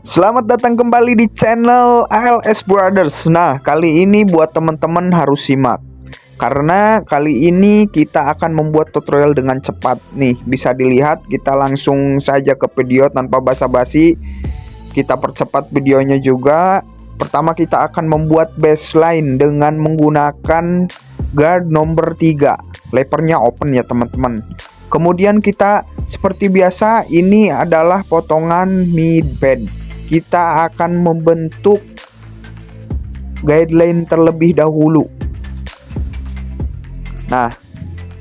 Selamat datang kembali di channel ALS Brothers. Nah, kali ini buat teman-teman harus simak, karena kali ini kita akan membuat tutorial dengan cepat. Nih, bisa dilihat, kita langsung saja ke video tanpa basa-basi. Kita percepat videonya juga. Pertama kita akan membuat baseline dengan menggunakan guard nomor 3. Lepernya open ya teman-teman. Kemudian kita seperti biasa, ini adalah potongan mid bed. Kita akan membentuk guideline terlebih dahulu. Nah,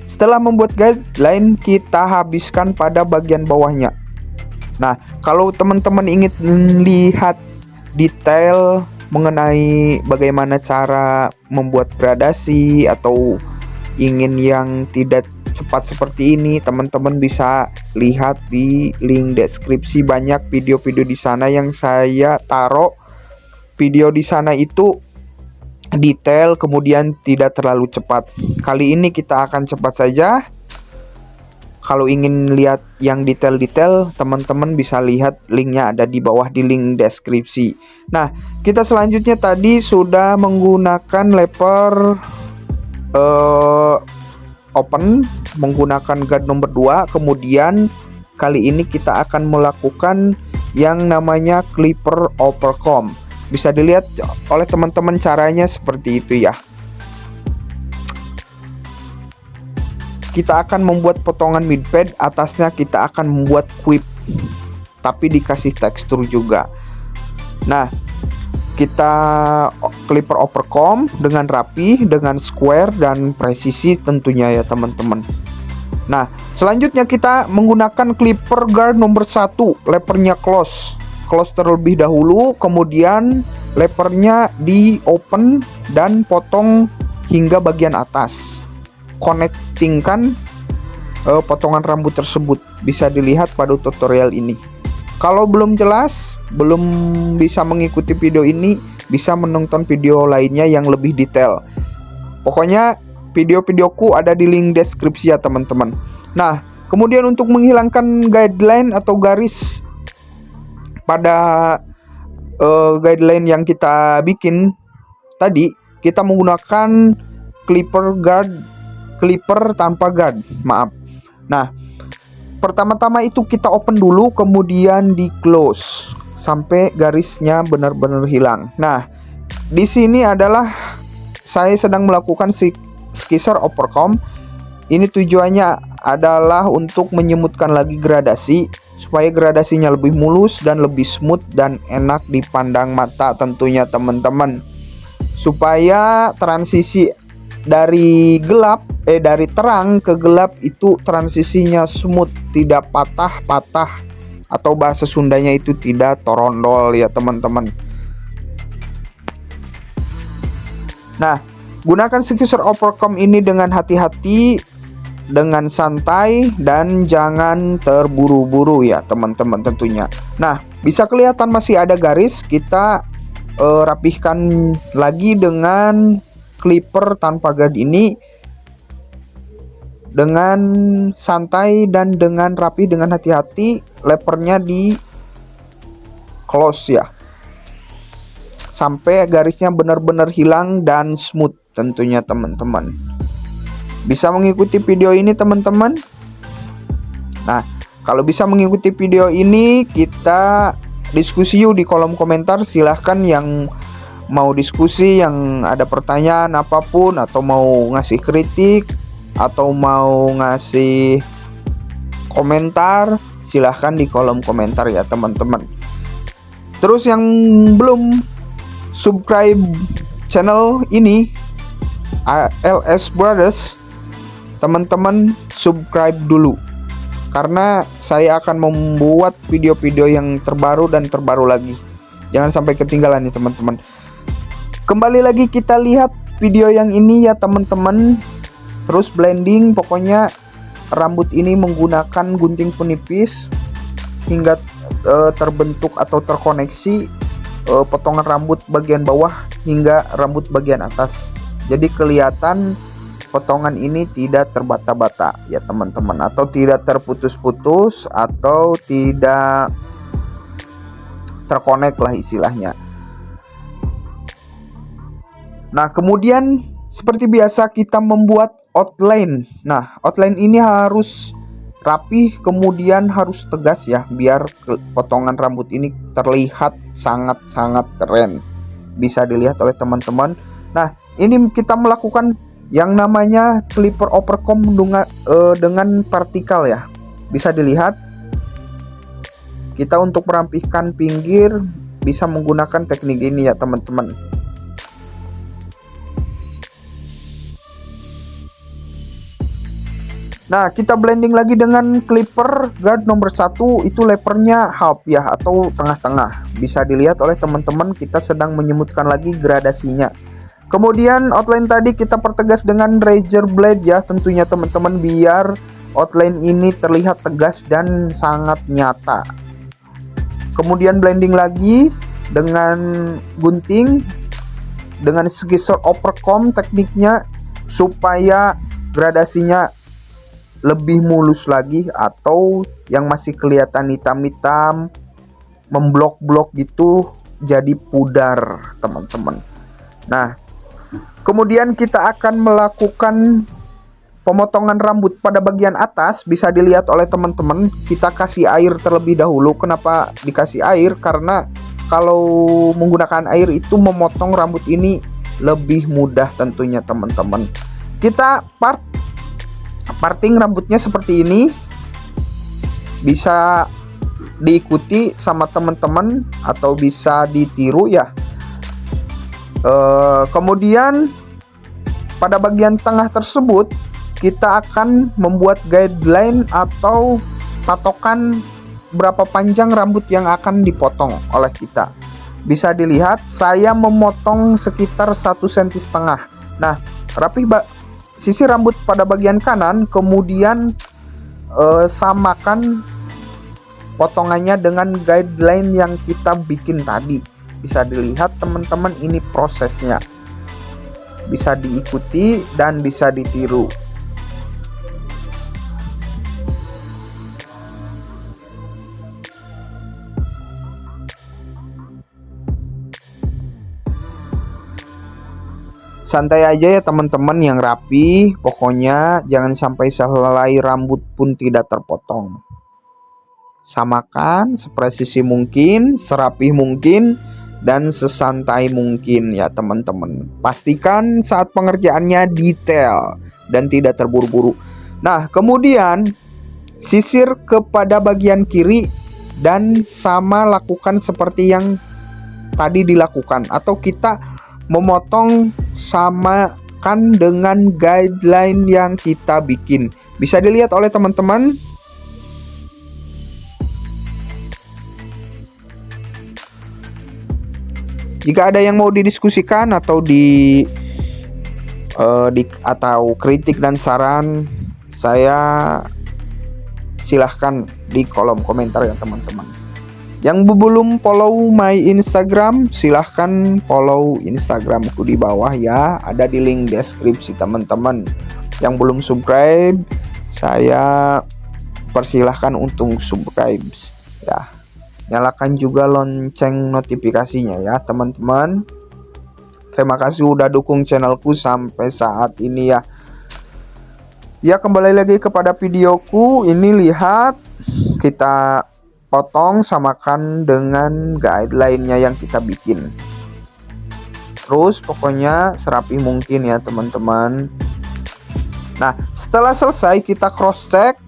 setelah membuat guideline, kita habiskan pada bagian bawahnya. Nah, kalau teman-teman ingin lihat detail mengenai bagaimana cara membuat gradasi atau ingin yang tidak cepat seperti ini, teman-teman bisa lihat di link deskripsi. Banyak video-video di sana yang saya taruh. Video di sana itu detail, kemudian tidak terlalu cepat. Kali ini kita akan cepat saja. Kalau ingin lihat yang detail-detail, teman-teman bisa lihat linknya ada di bawah di link deskripsi. Nah, kita selanjutnya tadi sudah menggunakan leper open menggunakan guard nomor 2. Kemudian kali ini kita akan melakukan yang namanya clipper overcome. Bisa dilihat oleh teman-teman caranya seperti itu ya. Kita akan membuat potongan mid pad, atasnya kita akan membuat quip tapi dikasih tekstur juga. Nah, kita clipper overcome dengan rapi, dengan square dan presisi tentunya ya teman-teman. Nah, selanjutnya kita menggunakan clipper guard nomor 1, lepernya close terlebih dahulu, kemudian lepernya di open dan potong hingga bagian atas. Connectingkan potongan rambut tersebut, bisa dilihat pada tutorial ini. Kalau belum jelas, belum bisa mengikuti video ini, bisa menonton video lainnya yang lebih detail. Pokoknya video-videoku ada di link deskripsi ya teman-teman. Nah, kemudian untuk menghilangkan guideline atau garis pada guideline yang kita bikin tadi, kita menggunakan clipper tanpa guard, maaf. Nah, pertama-tama itu kita open dulu, kemudian di close sampai garisnya benar-benar hilang. Nah, di sini adalah saya sedang melakukan scissor overcome. Ini tujuannya adalah untuk menyemutkan lagi gradasi supaya gradasinya lebih mulus dan lebih smooth dan enak dipandang mata tentunya teman-teman. Supaya transisi dari terang ke gelap itu transisinya smooth, tidak patah-patah, atau bahasa Sundanya itu tidak torondol ya teman-teman. Nah, gunakan scissor overcome ini dengan hati-hati, dengan santai, dan jangan terburu-buru ya teman-teman tentunya. Nah, bisa kelihatan masih ada garis, kita rapihkan lagi dengan clipper tanpa guard ini dengan santai dan dengan rapi, dengan hati-hati. Lepernya di close ya, sampai garisnya benar-benar hilang dan smooth tentunya teman-teman. Bisa mengikuti video ini teman-teman. Nah, kalau bisa mengikuti video ini, kita diskusi yuk di kolom komentar. Silahkan yang mau diskusi, yang ada pertanyaan apapun, atau mau ngasih kritik, atau mau ngasih komentar, silahkan di kolom komentar ya teman-teman. Terus yang belum subscribe channel ini ALS Brothers, teman-teman subscribe dulu, karena saya akan membuat video-video yang terbaru dan terbaru lagi. Jangan sampai ketinggalan nih teman-teman. Kembali lagi kita lihat video yang ini ya teman-teman. Terus blending, pokoknya rambut ini menggunakan gunting penipis hingga terbentuk atau terkoneksi potongan rambut bagian bawah hingga rambut bagian atas. Jadi kelihatan potongan ini tidak terbata-bata ya teman-teman, atau tidak terputus-putus, atau tidak terkonek lah istilahnya. Nah, kemudian seperti biasa kita membuat outline. Nah, outline ini harus rapih, kemudian harus tegas ya, biar potongan rambut ini terlihat sangat-sangat keren. Bisa dilihat oleh teman-teman. Nah, ini kita melakukan yang namanya clipper overcomb dengan vertikal ya. Bisa dilihat. Kita untuk merampingkan pinggir bisa menggunakan teknik ini ya teman-teman. Nah, kita blending lagi dengan clipper guard nomor 1, itu lepernya half ya, atau tengah-tengah. Bisa dilihat oleh teman-teman, kita sedang menyemutkan lagi gradasinya. Kemudian outline tadi kita pertegas dengan razor blade ya, tentunya teman-teman, biar outline ini terlihat tegas dan sangat nyata. Kemudian blending lagi dengan gunting, dengan scissor overcomb tekniknya, supaya gradasinya lebih mulus lagi, atau yang masih kelihatan hitam-hitam memblok-blok gitu jadi pudar teman-teman. Nah, kemudian kita akan melakukan pemotongan rambut pada bagian atas. Bisa dilihat oleh teman-teman, kita kasih air terlebih dahulu. Kenapa dikasih air? Karena kalau menggunakan air itu memotong rambut ini lebih mudah tentunya teman-teman. Kita parting rambutnya seperti ini, bisa diikuti sama teman-teman atau bisa ditiru ya. Kemudian pada bagian tengah tersebut kita akan membuat guideline atau patokan berapa panjang rambut yang akan dipotong oleh kita. Bisa dilihat saya memotong sekitar 1,5 cm. Nah, rapih sisi rambut pada bagian kanan, kemudian samakan potongannya dengan guideline yang kita bikin tadi. Bisa dilihat teman-teman, ini prosesnya. Bisa diikuti dan bisa ditiru. Santai aja ya teman-teman, yang rapi. Pokoknya jangan sampai sehelai rambut pun tidak terpotong. Samakan sepresisi mungkin, serapih mungkin, dan sesantai mungkin ya teman-teman. Pastikan saat pengerjaannya detail dan tidak terburu-buru. Nah, kemudian sisir kepada bagian kiri dan sama lakukan seperti yang tadi dilakukan, atau kita memotong samakan dengan guideline yang kita bikin. Bisa dilihat oleh teman-teman. Jika ada yang mau didiskusikan atau atau kritik dan saran, saya silahkan di kolom komentar ya teman-teman. Yang belum follow my Instagram, silahkan follow Instagramku di bawah ya, ada di link deskripsi teman-teman. Yang belum subscribe, saya persilahkan untuk subscribe ya. Nyalakan juga lonceng notifikasinya ya teman-teman. Terima kasih udah dukung channelku sampai saat ini ya. Ya, kembali lagi kepada videoku. Ini lihat, kita potong samakan dengan guideline-nya yang kita bikin. Terus pokoknya serapi mungkin ya teman-teman. Nah, setelah selesai kita cross check,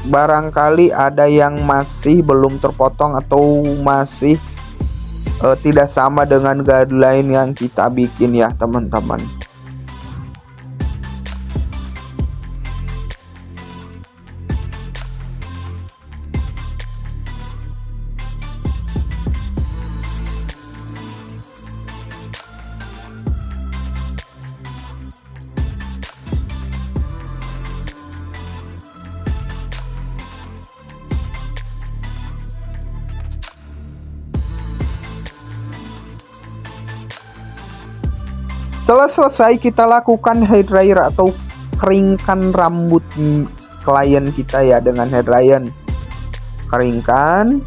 barangkali ada yang masih belum terpotong atau masih tidak sama dengan guideline yang kita bikin ya teman-teman. Setelah selesai kita lakukan hair dryer atau keringkan rambut klien kita ya dengan hair dryer. Keringkan.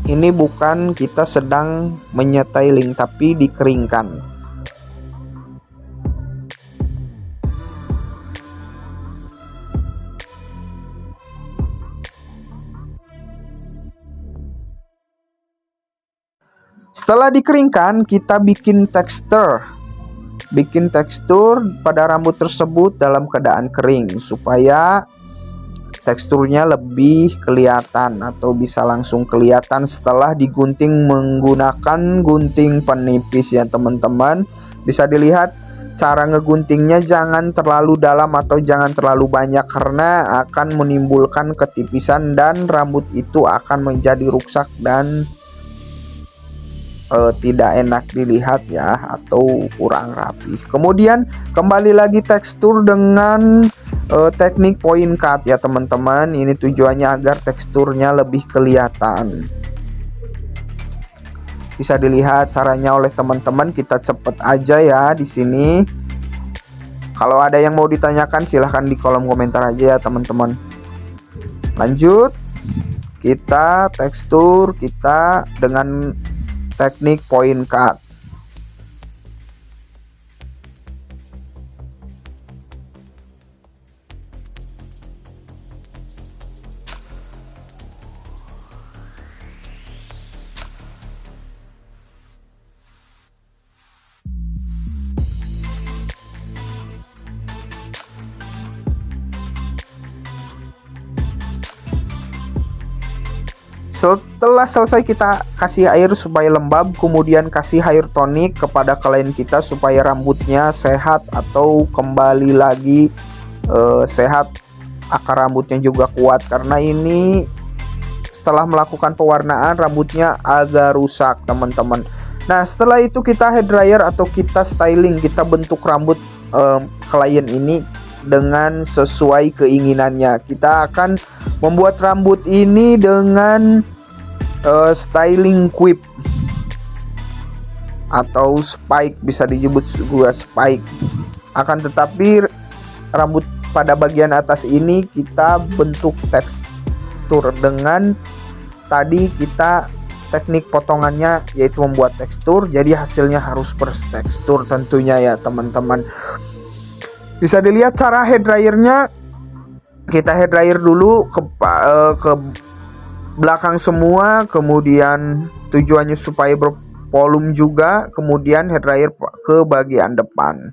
Ini bukan kita sedang menyetailing, tapi dikeringkan. Setelah dikeringkan, kita bikin tekstur. Bikin tekstur pada rambut tersebut dalam keadaan kering supaya teksturnya lebih kelihatan atau bisa langsung kelihatan setelah digunting menggunakan gunting penipis ya teman-teman. Bisa dilihat cara ngeguntingnya, jangan terlalu dalam atau jangan terlalu banyak karena akan menimbulkan ketipisan dan rambut itu akan menjadi rusak dan tidak enak dilihat ya, atau kurang rapi. Kemudian kembali lagi tekstur dengan teknik point cut ya teman-teman. Ini tujuannya agar teksturnya lebih kelihatan. Bisa dilihat caranya oleh teman-teman, kita cepet aja ya di sini. Kalau ada yang mau ditanyakan silahkan di kolom komentar aja ya teman-teman. Lanjut, kita tekstur kita dengan teknik point cut. Setelah selesai kita kasih air supaya lembab, kemudian kasih hair tonik kepada klien kita supaya rambutnya sehat atau kembali lagi sehat, akar rambutnya juga kuat, karena ini setelah melakukan pewarnaan rambutnya agak rusak teman-teman. Nah setelah itu kita hair dryer atau kita styling, kita bentuk rambut klien ini dengan sesuai keinginannya. Kita akan membuat rambut ini dengan styling quip atau spike, bisa disebut juga spike. Akan tetapi rambut pada bagian atas ini kita bentuk tekstur dengan tadi kita teknik potongannya, yaitu membuat tekstur, jadi hasilnya harus bertekstur tentunya ya teman-teman. Bisa dilihat cara hair dryernya, kita hair dryer dulu ke belakang semua, kemudian tujuannya supaya bervolume juga, kemudian hair dryer ke bagian depan.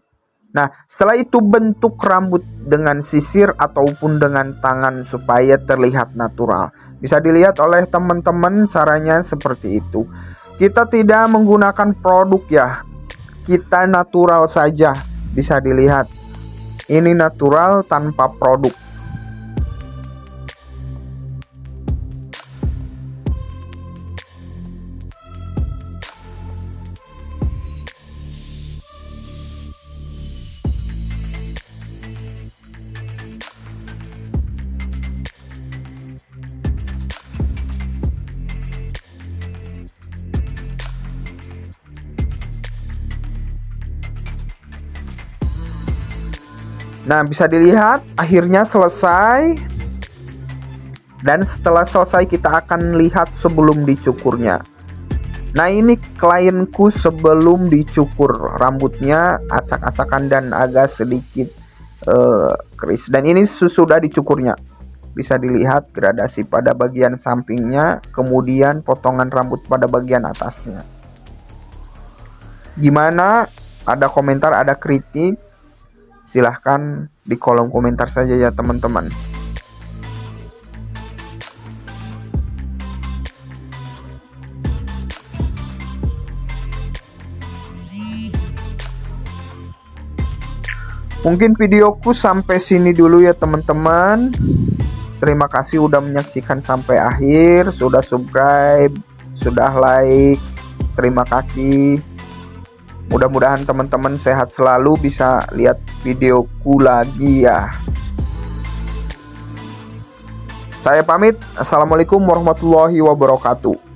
Nah setelah itu bentuk rambut dengan sisir ataupun dengan tangan supaya terlihat natural. Bisa dilihat oleh teman-teman caranya seperti itu. Kita tidak menggunakan produk ya, kita natural saja. Bisa dilihat ini natural tanpa produk. Nah bisa dilihat akhirnya selesai. Dan setelah selesai kita akan lihat sebelum dicukurnya. Nah ini klienku sebelum dicukur, rambutnya acak-acakan dan agak sedikit keris. Dan ini sudah dicukurnya. Bisa dilihat gradasi pada bagian sampingnya, kemudian potongan rambut pada bagian atasnya. Gimana? Ada komentar, ada kritik? Silahkan di kolom komentar saja ya teman-teman. Mungkin videoku sampai sini dulu ya teman-teman. Terima kasih udah menyaksikan sampai akhir, sudah subscribe, sudah like. Terima kasih. Mudah-mudahan teman-teman sehat selalu, bisa lihat videoku lagi ya. Saya pamit. Assalamualaikum warahmatullahi wabarakatuh.